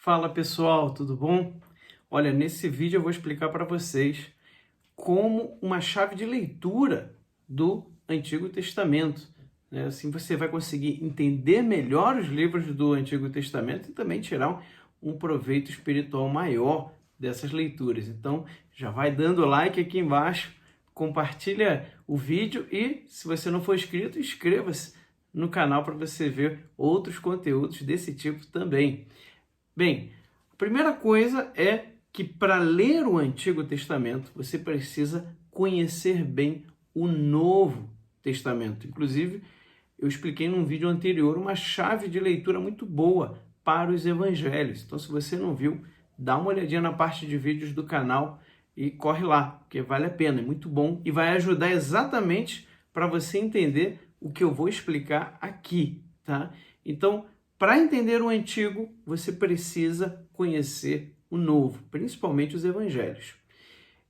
Fala pessoal, tudo bom? Olha, nesse vídeo eu vou explicar para vocês como uma chave de leitura do Antigo Testamento, né? Assim você vai conseguir entender melhor os livros do Antigo Testamento e também tirar um proveito espiritual maior dessas leituras. Então, já vai dando like aqui embaixo, compartilha o vídeo e, se você não for inscrito, inscreva-se no canal para você ver outros conteúdos desse tipo também. Bem, a primeira coisa é que para ler o Antigo Testamento, você precisa conhecer bem o Novo Testamento. Inclusive, eu expliquei num vídeo anterior uma chave de leitura muito boa para os evangelhos. Então, se você não viu, dá uma olhadinha na parte de vídeos do canal e corre lá, porque vale a pena, é muito bom e vai ajudar exatamente para você entender o que eu vou explicar aqui, tá? Então, para entender o Antigo, você precisa conhecer o Novo, principalmente os Evangelhos.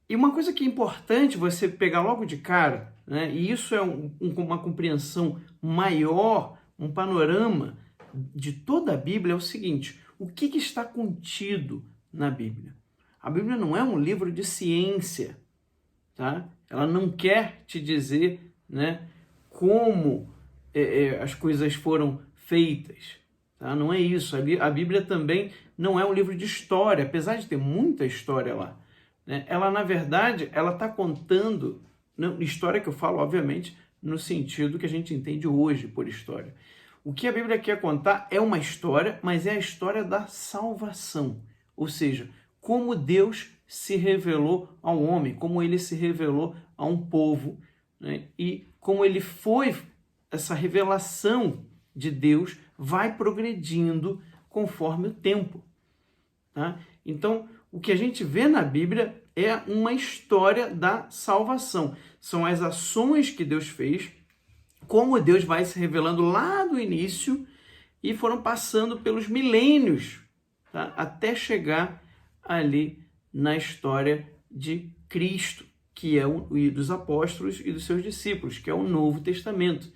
E uma coisa que é importante você pegar logo de cara, né, e isso é uma compreensão maior, um panorama de toda a Bíblia, é o seguinte: o que está contido na Bíblia? A Bíblia não é um livro de ciência, tá? Ela não quer te dizer, né, como as coisas foram feitas. Tá? Não é isso. A Bíblia também não é um livro de história, apesar de ter muita história lá. Né? Ela, na verdade, ela está contando, história que eu falo, obviamente, no sentido que a gente entende hoje por história. O que a Bíblia quer contar é uma história, mas é a história da salvação. Ou seja, como Deus se revelou ao homem, como ele se revelou a um povo, né? E como ele foi, essa revelação de Deus vai progredindo conforme o tempo. Tá? Então, o que a gente vê na Bíblia é uma história da salvação. São as ações que Deus fez, como Deus vai se revelando lá do início e foram passando pelos milênios, tá? Até chegar ali na história de Cristo, que é e dos apóstolos e dos seus discípulos, que é o Novo Testamento.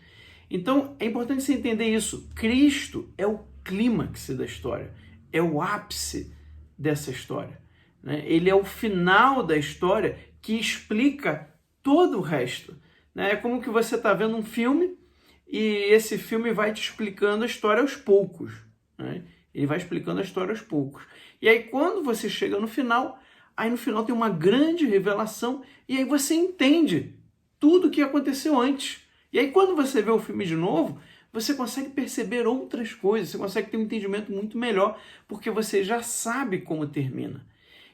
Então, é importante você entender isso. Cristo é o clímax da história, é o ápice dessa história, né? Ele é o final da história que explica todo o resto, né? É como que você está vendo um filme e esse filme vai te explicando a história aos poucos, né? Ele vai explicando a história aos poucos. E aí, quando você chega no final, aí no final tem uma grande revelação e aí você entende tudo o que aconteceu antes. E aí, quando você vê o filme de novo, você consegue perceber outras coisas, você consegue ter um entendimento muito melhor, porque você já sabe como termina.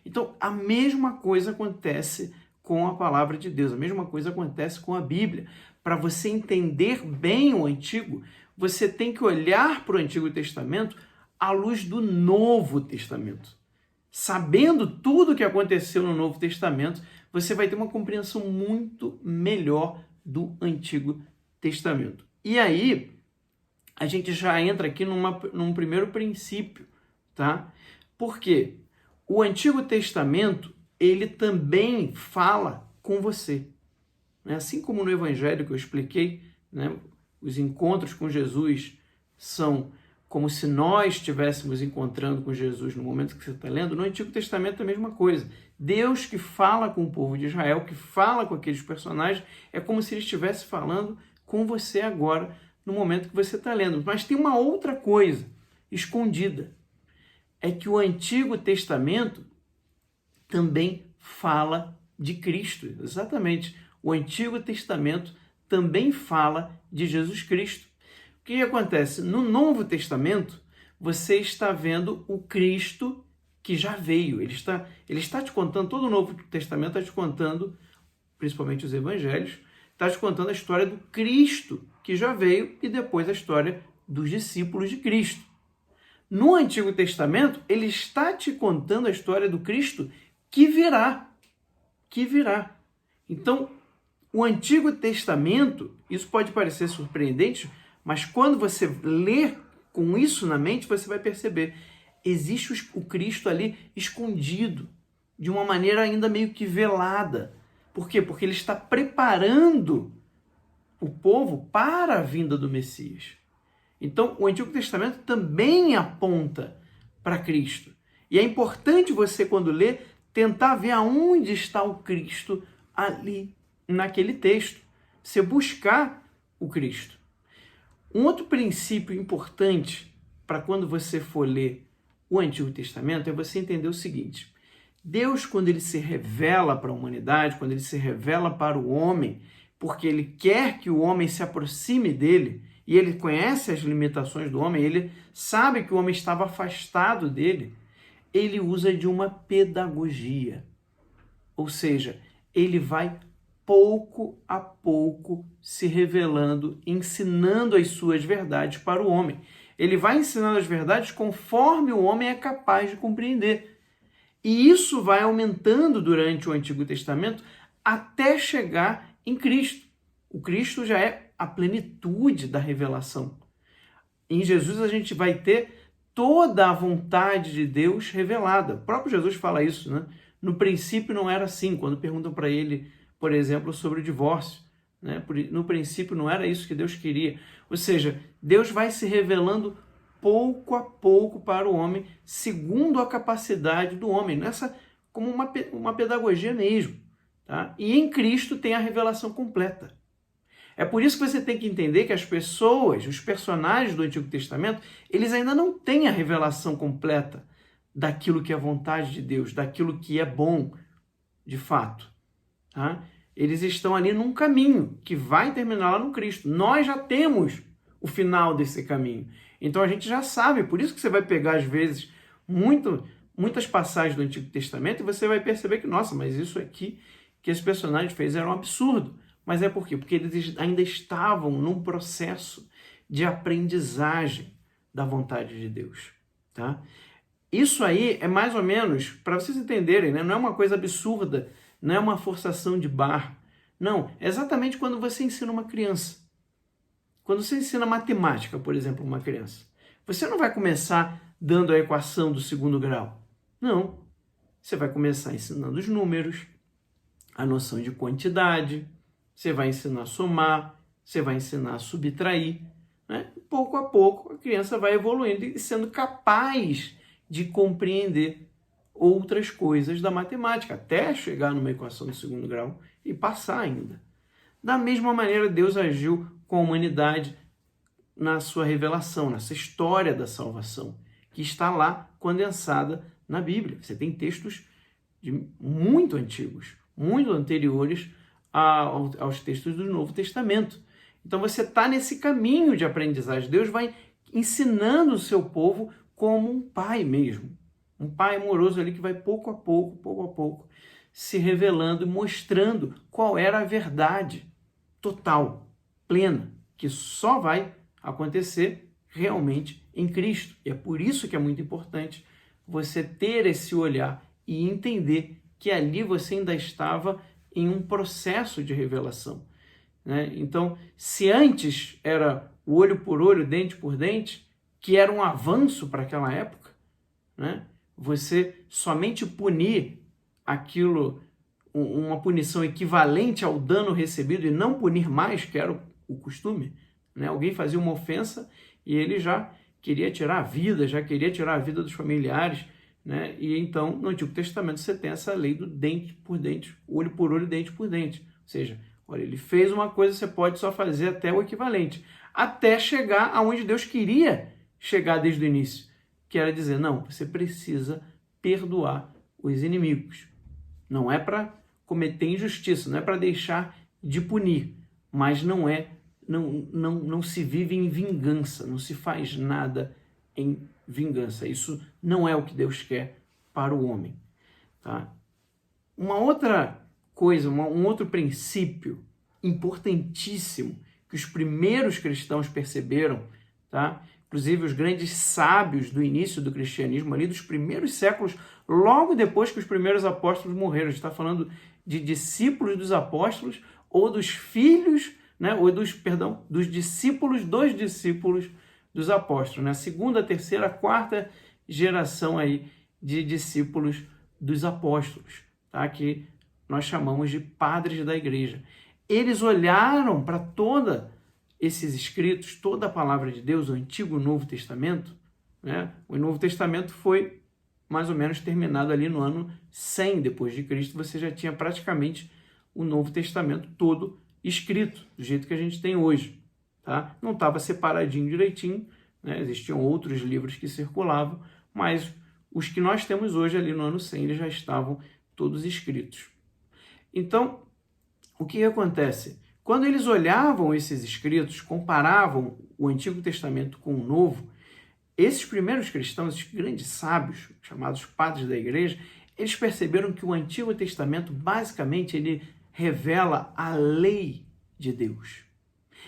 Então, a mesma coisa acontece com a palavra de Deus, a mesma coisa acontece com a Bíblia. Para você entender bem o Antigo, você tem que olhar para o Antigo Testamento à luz do Novo Testamento. Sabendo tudo o que aconteceu no Novo Testamento, você vai ter uma compreensão muito melhor do Antigo Testamento. E aí, a gente já entra aqui num primeiro princípio, tá? Porque o Antigo Testamento, ele também fala com você. Né? Assim como no Evangelho que eu expliquei, né? Os encontros com Jesus são como se nós estivéssemos encontrando com Jesus no momento que você está lendo. No Antigo Testamento é a mesma coisa. Deus que fala com o povo de Israel, que fala com aqueles personagens, é como se ele estivesse falando com você agora, no momento que você está lendo. Mas tem uma outra coisa escondida. É que o Antigo Testamento também fala de Cristo. Exatamente. O Antigo Testamento também fala de Jesus Cristo. O que acontece? No Novo Testamento, você está vendo o Cristo que já veio. Ele está te contando, todo o Novo Testamento está te contando, principalmente os evangelhos, está te contando a história do Cristo que já veio e depois a história dos discípulos de Cristo. No Antigo Testamento, ele está te contando a história do Cristo que virá. Que virá. Então, o Antigo Testamento, isso pode parecer surpreendente, mas quando você lê com isso na mente, você vai perceber, existe o Cristo ali escondido, de uma maneira ainda meio que velada. Por quê? Porque ele está preparando o povo para a vinda do Messias. Então, o Antigo Testamento também aponta para Cristo. E é importante você, quando lê, tentar ver aonde está o Cristo ali naquele texto. Você buscar o Cristo. Um outro princípio importante para quando você for ler o Antigo Testamento é você entender o seguinte: Deus, quando ele se revela para a humanidade, quando ele se revela para o homem, porque ele quer que o homem se aproxime dele, e ele conhece as limitações do homem, ele sabe que o homem estava afastado dele, ele usa de uma pedagogia. Ou seja, ele vai pouco a pouco se revelando, ensinando as suas verdades para o homem. Ele vai ensinando as verdades conforme o homem é capaz de compreender. E isso vai aumentando durante o Antigo Testamento até chegar em Cristo. O Cristo já é a plenitude da revelação. Em Jesus a gente vai ter toda a vontade de Deus revelada. O próprio Jesus fala isso, né? No princípio não era assim, quando perguntam para ele, por exemplo, sobre o divórcio, né? No princípio não era isso que Deus queria. Ou seja, Deus vai se revelando pouco a pouco para o homem, segundo a capacidade do homem, nessa como uma pedagogia mesmo. Tá? E em Cristo tem a revelação completa. É por isso que você tem que entender que as pessoas, os personagens do Antigo Testamento, eles ainda não têm a revelação completa daquilo que é a vontade de Deus, daquilo que é bom, de fato. Tá? Eles estão ali num caminho que vai terminar lá no Cristo. Nós já temos o final desse caminho. Então a gente já sabe, por isso que você vai pegar, às vezes, muitas passagens do Antigo Testamento e você vai perceber que, nossa, mas isso aqui que esse personagem fez era um absurdo. Mas é por quê? Porque eles ainda estavam num processo de aprendizagem da vontade de Deus. Tá? Isso aí é mais ou menos, para vocês entenderem, né? Não é uma coisa absurda, não é uma forçação de barra. Não, é exatamente quando você ensina uma criança. Quando você ensina matemática, por exemplo, uma criança, você não vai começar dando a equação do segundo grau. Não. Você vai começar ensinando os números, a noção de quantidade, você vai ensinar a somar, você vai ensinar a subtrair. Né? Pouco a pouco, a criança vai evoluindo e sendo capaz de compreender outras coisas da matemática, até chegar numa equação do segundo grau e passar ainda. Da mesma maneira, Deus agiu com a humanidade na sua revelação, nessa história da salvação, que está lá condensada na Bíblia. Você tem textos muito antigos, muito anteriores aos textos do Novo Testamento. Então você está nesse caminho de aprendizagem. Deus vai ensinando o seu povo como um pai mesmo. Um pai amoroso ali que vai pouco a pouco, se revelando e mostrando qual era a verdade total, plena, que só vai acontecer realmente em Cristo. E é por isso que é muito importante você ter esse olhar e entender que ali você ainda estava em um processo de revelação. Né? Então, se antes era o olho por olho, dente por dente, que era um avanço para aquela época, né? Você somente punir aquilo, uma punição equivalente ao dano recebido e não punir mais, que era o costume. Né? Alguém fazia uma ofensa e ele já queria tirar a vida, já queria tirar a vida dos familiares. Né? E então, no Antigo Testamento, você tem essa lei do dente por dente, olho por olho, dente por dente. Ou seja, olha, ele fez uma coisa, você pode só fazer até o equivalente. Até chegar aonde Deus queria chegar desde o início, que era dizer, não, você precisa perdoar os inimigos. Não é para cometer injustiça, não é para deixar de punir, mas não se vive em vingança, não se faz nada em vingança. Isso não é o que Deus quer para o homem. Tá? Uma outra coisa, um outro princípio importantíssimo que os primeiros cristãos perceberam, tá? Inclusive os grandes sábios do início do cristianismo, ali dos primeiros séculos, logo depois que os primeiros apóstolos morreram. A gente está falando de discípulos dos apóstolos ou dos filhos, né? Ou dos discípulos dos apóstolos, né? A segunda, terceira, quarta geração aí de discípulos dos apóstolos, tá? Que nós chamamos de padres da igreja. Eles olharam para todos esses escritos, toda a palavra de Deus, o Antigo e o Novo Testamento, né? O Novo Testamento foi mais ou menos terminado ali no ano 100 depois de Cristo. Você já tinha praticamente o Novo Testamento todo escrito, do jeito que a gente tem hoje. Tá? Não estava separadinho direitinho, né? Existiam outros livros que circulavam, mas os que nós temos hoje ali no ano 100, eles já estavam todos escritos. Então, o que acontece? Quando eles olhavam esses escritos, comparavam o Antigo Testamento com o Novo, esses primeiros cristãos, esses grandes sábios, chamados padres da igreja, eles perceberam que o Antigo Testamento, basicamente, ele revela a lei de Deus.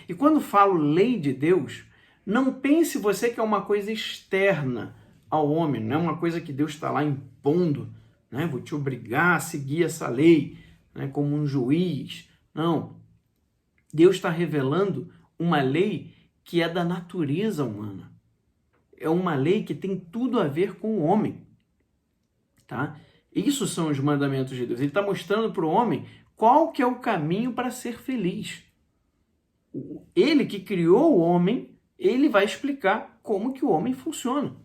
E quando falo lei de Deus, não pense você que é uma coisa externa ao homem, não é uma coisa que Deus está lá impondo, né? Vou te obrigar a seguir essa lei, né? Como um juiz. Não. Deus está revelando uma lei que é da natureza humana. É uma lei que tem tudo a ver com o homem. Tá? Isso são os mandamentos de Deus. Ele está mostrando para o homem qual que é o caminho para ser feliz. Ele que criou o homem, ele vai explicar como que o homem funciona.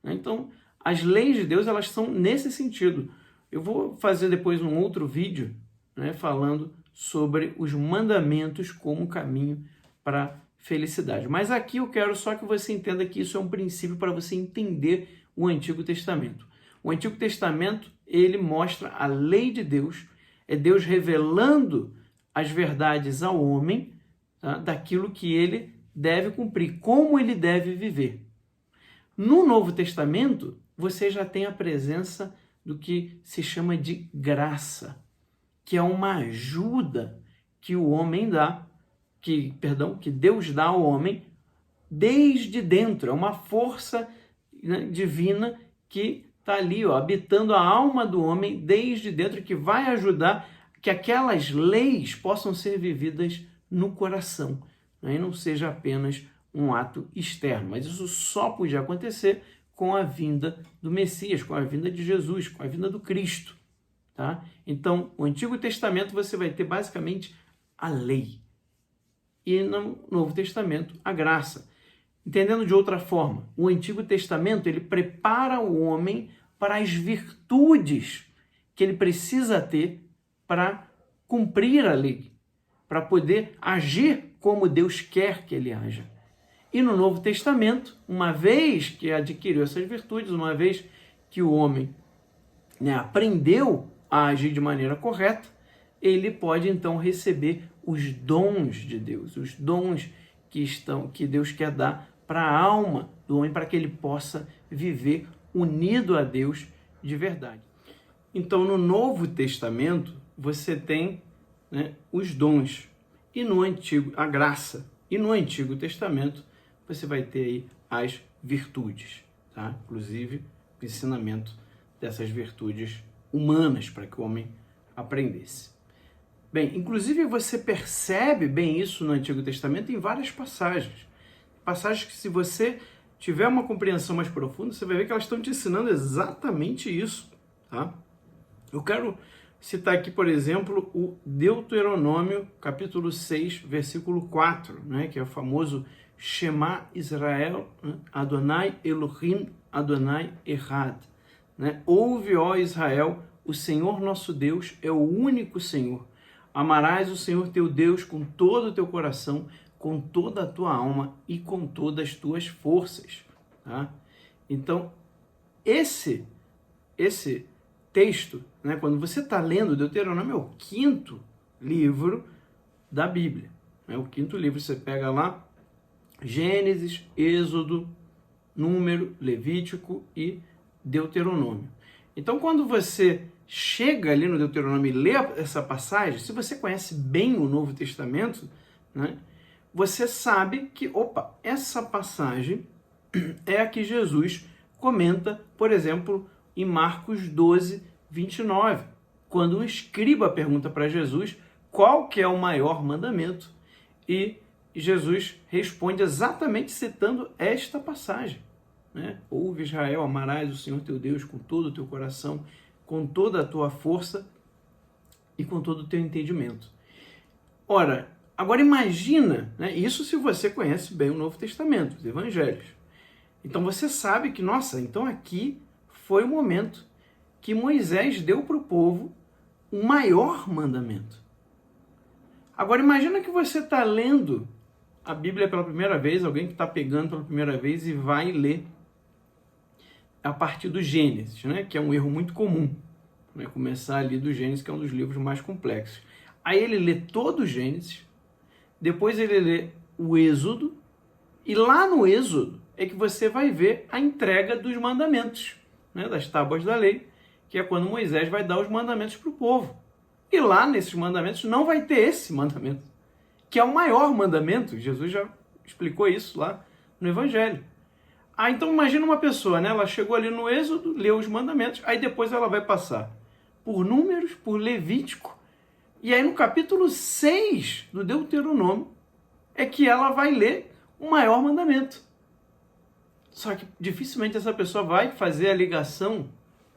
Então, as leis de Deus, elas são nesse sentido. Eu vou fazer depois um outro vídeo, né, falando sobre os mandamentos como caminho para a felicidade. Mas aqui eu quero só que você entenda que isso é um princípio para você entender o Antigo Testamento. O Antigo Testamento, ele mostra a lei de Deus, é Deus revelando as verdades ao homem, tá, daquilo que ele deve cumprir, como ele deve viver. No Novo Testamento, você já tem a presença do que se chama de graça, que é uma ajuda que o homem dá, que Deus dá ao homem desde dentro. É uma força, né, divina que está ali, ó, habitando a alma do homem desde dentro, que vai ajudar que aquelas leis possam ser vividas no coração, né, e não seja apenas um ato externo. Mas isso só podia acontecer com a vinda do Messias, com a vinda de Jesus, com a vinda do Cristo. Tá? Então, o Antigo Testamento você vai ter basicamente a lei. E no Novo Testamento, a graça. Entendendo de outra forma, o Antigo Testamento ele prepara o homem para as virtudes que ele precisa ter para cumprir a lei, para poder agir como Deus quer que ele haja. E no Novo Testamento, uma vez que adquiriu essas virtudes, uma vez que o homem, né, aprendeu a agir de maneira correta, ele pode então receber os dons de Deus, os dons que Deus quer dar para a alma do homem, para que ele possa viver unido a Deus de verdade. Então, no Novo Testamento, você tem, né, os dons, e no Antigo, a graça. E no Antigo Testamento, você vai ter aí as virtudes, tá? Inclusive o ensinamento dessas virtudes humanas para que o homem aprendesse. Bem, inclusive você percebe bem isso no Antigo Testamento em várias passagens. Passagens que, se você tiver uma compreensão mais profunda, você vai ver que elas estão te ensinando exatamente isso, tá? Eu quero citar aqui, por exemplo, o Deuteronômio, capítulo 6, versículo 4, né, que é o famoso Shema Israel, né, Adonai Elohim, Adonai Echad. Né? Ouve, ó Israel, o Senhor nosso Deus é o único Senhor. Amarás o Senhor teu Deus com todo o teu coração, com toda a tua alma e com todas as tuas forças. Tá? Então, esse texto, né, quando você está lendo, Deuteronômio é o 5º livro da Bíblia. Né? O 5º livro, você pega lá Gênesis, Êxodo, Número, Levítico e Deuteronômio. Então, quando você chega ali no Deuteronômio e lê essa passagem, se você conhece bem o Novo Testamento, né, você sabe que, essa passagem é a que Jesus comenta, por exemplo, em Marcos 12, 29, quando um escriba pergunta para Jesus qual que é o maior mandamento, e Jesus responde exatamente citando esta passagem. Né? Ouve, Israel, amarás o Senhor teu Deus com todo o teu coração, com toda a tua força e com todo o teu entendimento. Ora, agora imagina, né, isso se você conhece bem o Novo Testamento, os Evangelhos. Então você sabe que, nossa, então aqui foi o momento que Moisés deu para o povo o maior mandamento. Agora imagina que você está lendo a Bíblia pela primeira vez, alguém que está pegando pela primeira vez e vai ler a partir do Gênesis, né? Que é um erro muito comum, né? Começar ali do Gênesis, que é um dos livros mais complexos. Aí ele lê todo o Gênesis, depois ele lê o Êxodo, e lá no Êxodo é que você vai ver a entrega dos mandamentos, né? Das tábuas da lei, que é quando Moisés vai dar os mandamentos para o povo. E lá nesses mandamentos não vai ter esse mandamento, que é o maior mandamento. Jesus já explicou isso lá no Evangelho. Então imagina uma pessoa, né? Ela chegou ali no Êxodo, leu os mandamentos, aí depois ela vai passar por Números, por Levítico, e aí no capítulo 6 do Deuteronômio é que ela vai ler o maior mandamento. Só que dificilmente essa pessoa vai fazer a ligação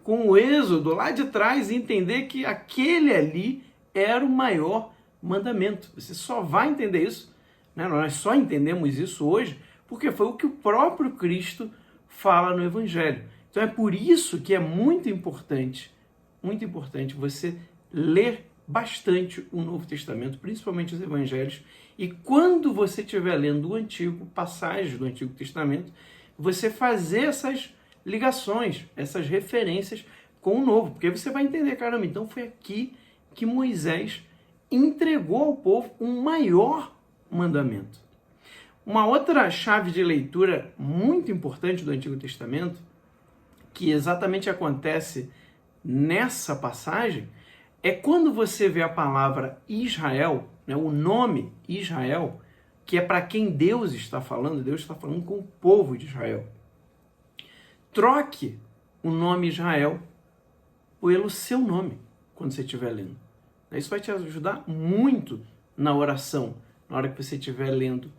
com o Êxodo lá de trás e entender que aquele ali era o maior mandamento. Você só vai entender isso, né? Nós só entendemos isso hoje porque foi o que o próprio Cristo fala no Evangelho. Então é por isso que é muito importante você ler bastante o Novo Testamento, principalmente os Evangelhos, e quando você estiver lendo o Antigo, passagens do Antigo Testamento, você fazer essas ligações, essas referências com o Novo, porque você vai entender, caramba, então foi aqui que Moisés entregou ao povo um maior mandamento. Uma outra chave de leitura muito importante do Antigo Testamento, que exatamente acontece nessa passagem, é quando você vê a palavra Israel, né, o nome Israel, que é para quem Deus está falando com o povo de Israel. Troque o nome Israel pelo seu nome, quando você estiver lendo. Isso vai te ajudar muito na oração, na hora que você estiver lendo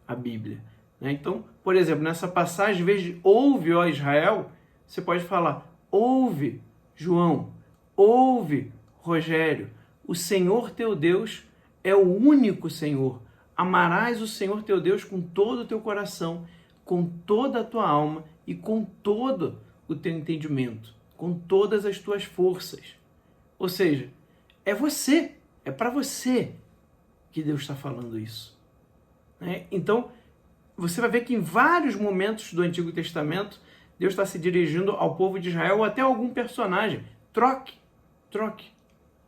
a Bíblia. Então, por exemplo, nessa passagem, em vez de ouve, ó Israel, você pode falar, ouve, João, ouve, Rogério, o Senhor teu Deus é o único Senhor. Amarás o Senhor teu Deus com todo o teu coração, com toda a tua alma e com todo o teu entendimento, com todas as tuas forças. Ou seja, é para você que Deus está falando isso. Então, você vai ver que em vários momentos do Antigo Testamento, Deus está se dirigindo ao povo de Israel ou até a algum personagem. Troque,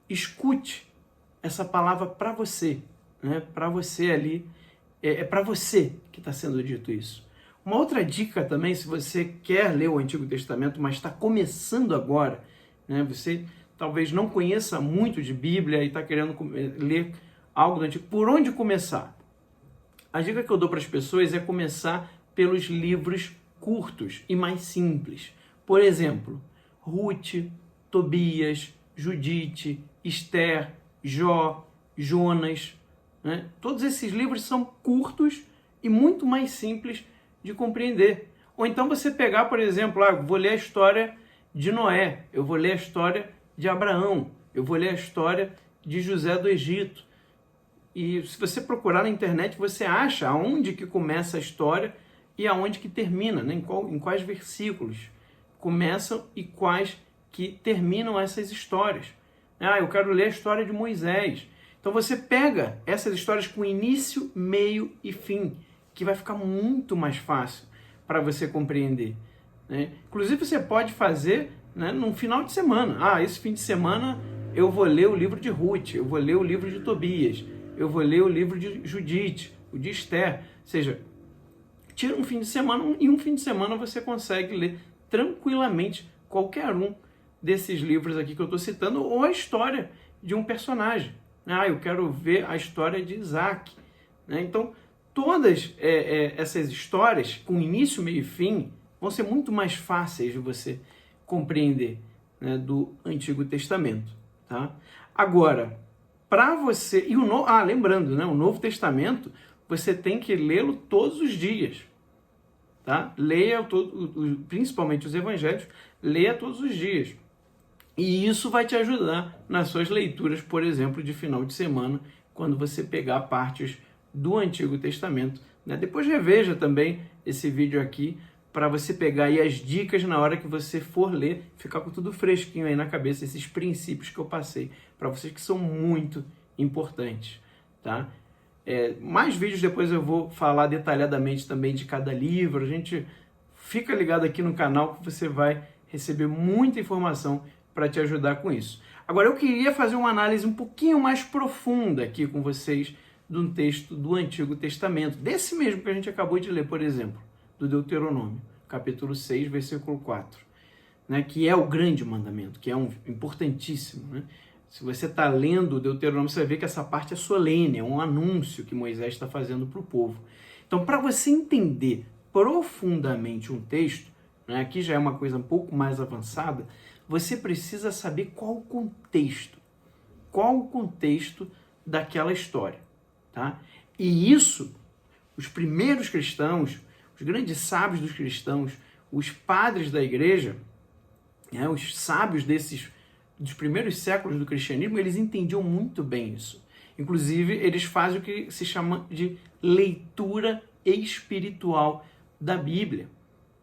escute essa palavra para você, né? Para você ali, é para você que está sendo dito isso. Uma outra dica também, se você quer ler o Antigo Testamento, mas está começando agora, né? Você talvez não conheça muito de Bíblia e está querendo ler algo do Antigo, por onde começar? A dica que eu dou para as pessoas é começar pelos livros curtos e mais simples. Por exemplo, Ruth, Tobias, Judite, Esther, Jó, Jonas, né? Todos esses livros são curtos e muito mais simples de compreender. Ou então você pegar, por exemplo, vou ler a história de Noé, eu vou ler a história de Abraão, eu vou ler a história de José do Egito. E se você procurar na internet, você acha aonde que começa a história e aonde que termina, né? Em quais versículos começam e quais que terminam essas histórias. Eu quero ler a história de Moisés. Então você pega essas histórias com início, meio e fim, que vai ficar muito mais fácil para você compreender, né? Inclusive você pode fazer, né, num final de semana. Esse fim de semana eu vou ler o livro de Ruth, eu vou ler o livro de Tobias, eu vou ler o livro de Judite, o de Esther. Ou seja, tira um fim de semana e um fim de semana você consegue ler tranquilamente qualquer um desses livros aqui que eu estou citando, ou a história de um personagem. Eu quero ver a história de Isaac, né? Então, todas essas histórias, com início, meio e fim, vão ser muito mais fáceis de você compreender, né, do Antigo Testamento. Tá? Agora, para você... lembrando, né, o Novo Testamento, você tem que lê-lo todos os dias. Tá? Leia, principalmente os Evangelhos, leia todos os dias. E isso vai te ajudar nas suas leituras, por exemplo, de final de semana, quando você pegar partes do Antigo Testamento, né? Depois reveja também esse vídeo aqui para você pegar aí as dicas na hora que você for ler, ficar com tudo fresquinho aí na cabeça, esses princípios que eu passei para vocês que são muito importantes, tá? Mais vídeos depois eu vou falar detalhadamente também de cada livro, a gente fica ligado aqui no canal que você vai receber muita informação para te ajudar com isso. Agora eu queria fazer uma análise um pouquinho mais profunda aqui com vocês de um texto do Antigo Testamento, desse mesmo que a gente acabou de ler, por exemplo, do Deuteronômio, capítulo 6, versículo 4, né, que é o grande mandamento, que é importantíssimo. Né? Se você está lendo o Deuteronômio, você vai ver que essa parte é solene, é um anúncio que Moisés está fazendo para o povo. Então, para você entender profundamente um texto, né, aqui já é uma coisa um pouco mais avançada, você precisa saber qual o contexto daquela história. Tá? E isso, os primeiros cristãos, os grandes sábios dos cristãos, os padres da igreja, né, os sábios dos primeiros séculos do cristianismo, eles entendiam muito bem isso. Inclusive, eles fazem o que se chama de leitura espiritual da Bíblia.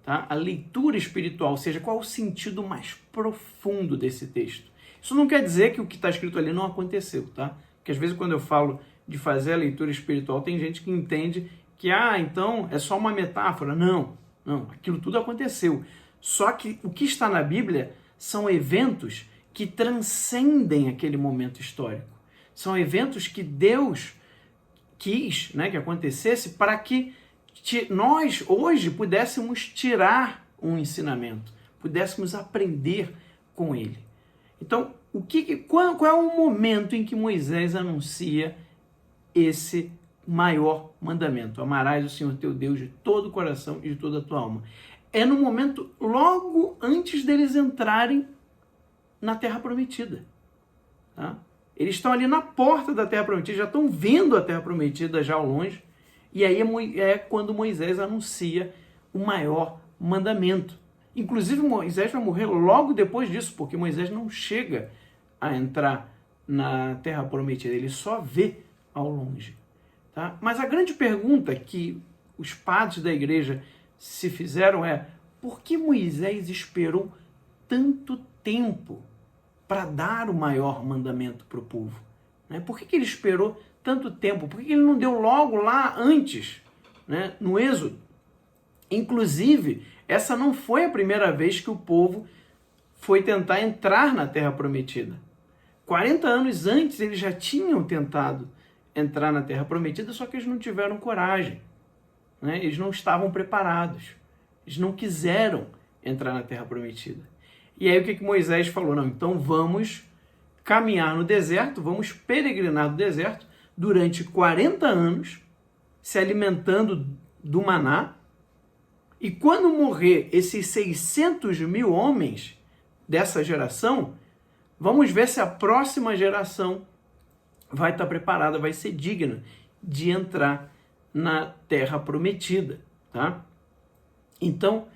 Tá? A leitura espiritual, ou seja, qual é o sentido mais profundo desse texto. Isso não quer dizer que o que está escrito ali não aconteceu, tá? Porque às vezes quando eu falo de fazer a leitura espiritual, tem gente que entende que, então, é só uma metáfora. Não, aquilo tudo aconteceu. Só que o que está na Bíblia são eventos que transcendem aquele momento histórico. São eventos que Deus quis, né, que acontecesse para que nós, hoje, pudéssemos tirar um ensinamento, pudéssemos aprender com ele. Então, qual é o momento em que Moisés anuncia esse maior mandamento? Amarás o Senhor teu Deus de todo o coração e de toda a tua alma. É no momento logo antes deles entrarem na Terra Prometida. Tá? Eles estão ali na porta da Terra Prometida, já estão vendo a Terra Prometida já ao longe, e aí é quando Moisés anuncia o maior mandamento. Inclusive, Moisés vai morrer logo depois disso, porque Moisés não chega a entrar na Terra Prometida, ele só vê ao longe. Tá? Mas a grande pergunta que os padres da igreja se fizeram é: por que Moisés esperou tanto tempo para dar o maior mandamento para o povo? Né? Por que ele esperou tanto tempo? Por que ele não deu logo lá antes, né, no Êxodo? Inclusive, essa não foi a primeira vez que o povo foi tentar entrar na Terra Prometida. 40 anos antes eles já tinham tentado entrar na Terra Prometida, só que eles não tiveram coragem, né? Eles não estavam preparados, eles não quiseram entrar na Terra Prometida. E aí o que Moisés falou? Não, então vamos caminhar no deserto, vamos peregrinar no deserto durante 40 anos, se alimentando do maná, e quando morrer esses 600 mil homens dessa geração, vamos ver se a próxima geração vai estar preparada, vai ser digna de entrar na Terra Prometida. Tá? Então,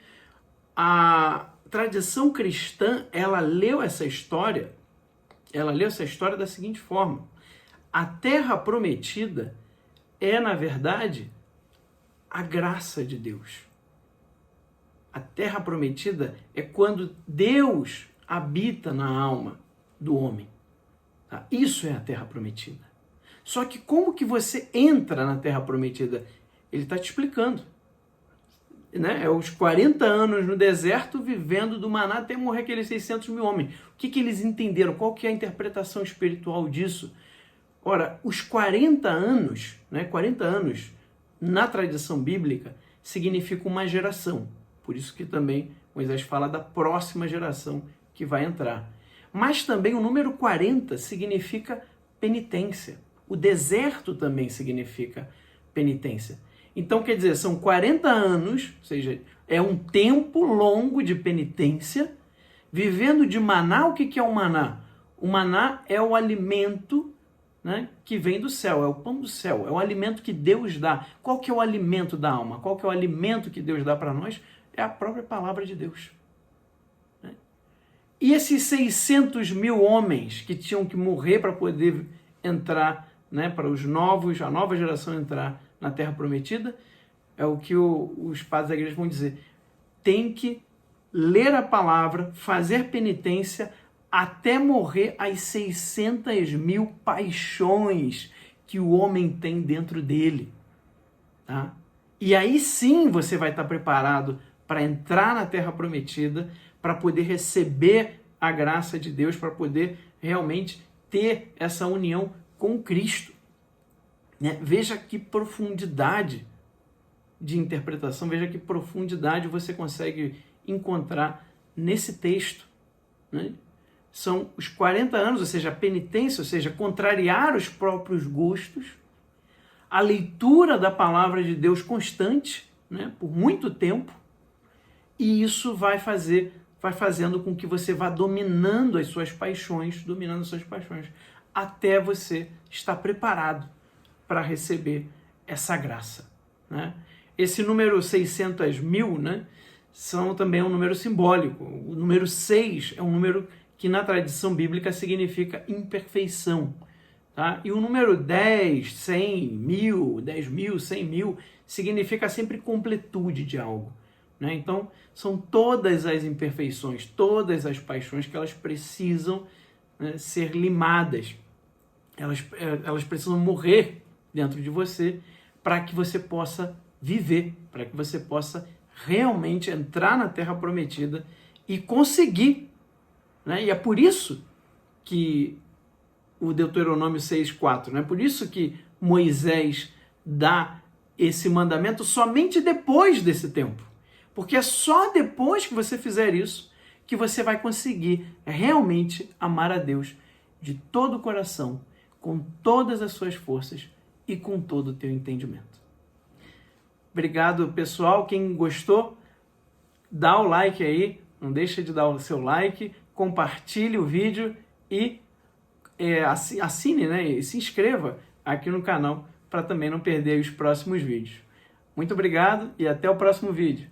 a tradição cristã, ela leu essa história da seguinte forma: a Terra Prometida é, na verdade, a graça de Deus. A Terra Prometida é quando Deus habita na alma do homem. Tá? Isso é a Terra Prometida. Só que como que você entra na Terra Prometida? Ele está te explicando. Né? É os 40 anos no deserto vivendo do maná até morrer aqueles 600 mil homens. O que eles entenderam? Qual que é a interpretação espiritual disso? Ora, os 40 anos, né, 40 anos na tradição bíblica significa uma geração. Por isso que também Moisés fala da próxima geração que vai entrar. Mas também o número 40 significa penitência. O deserto também significa penitência. Então, quer dizer, são 40 anos, ou seja, é um tempo longo de penitência, vivendo de maná. O que é o maná? O maná é o alimento, né, que vem do céu, é o pão do céu, é o alimento que Deus dá. Qual que é o alimento da alma? Qual que é o alimento que Deus dá para nós? É a própria palavra de Deus. Né? E esses 600 mil homens que tinham que morrer para poder entrar, né, para a nova geração entrar na Terra Prometida, é o que os padres da igreja vão dizer: tem que ler a palavra, fazer penitência até morrer as 600.000 paixões que o homem tem dentro dele. Tá? E aí sim você vai estar preparado para entrar na Terra Prometida, para poder receber a graça de Deus, para poder realmente ter essa união com Cristo. Né? Veja que profundidade de interpretação, veja que profundidade você consegue encontrar nesse texto. Né? São os 40 anos, ou seja, a penitência, ou seja, contrariar os próprios gostos, a leitura da palavra de Deus constante, né, por muito tempo, e isso vai fazendo com que você vá dominando as suas paixões, até você estar preparado para receber essa graça. Né? Esse número 600.000, né, são também um número simbólico. O número 6 é um número que na tradição bíblica significa imperfeição. Tá? E o número 10, 100, 1000, 10.000, 100.000 significa sempre completude de algo. Né? Então, são todas as imperfeições, todas as paixões que elas precisam, né, ser limadas. Elas precisam morrer dentro de você para que você possa viver, para que você possa realmente entrar na Terra Prometida e conseguir. Né? E é por isso que o Deuteronômio 6,4, né? Por isso que Moisés dá esse mandamento somente depois desse tempo. Porque é só depois que você fizer isso que você vai conseguir realmente amar a Deus de todo o coração, com todas as suas forças e com todo o teu entendimento. Obrigado, pessoal. Quem gostou, dá o like aí, não deixa de dar o seu like, compartilhe o vídeo e assine, né, e se inscreva aqui no canal para também não perder os próximos vídeos. Muito obrigado e até o próximo vídeo.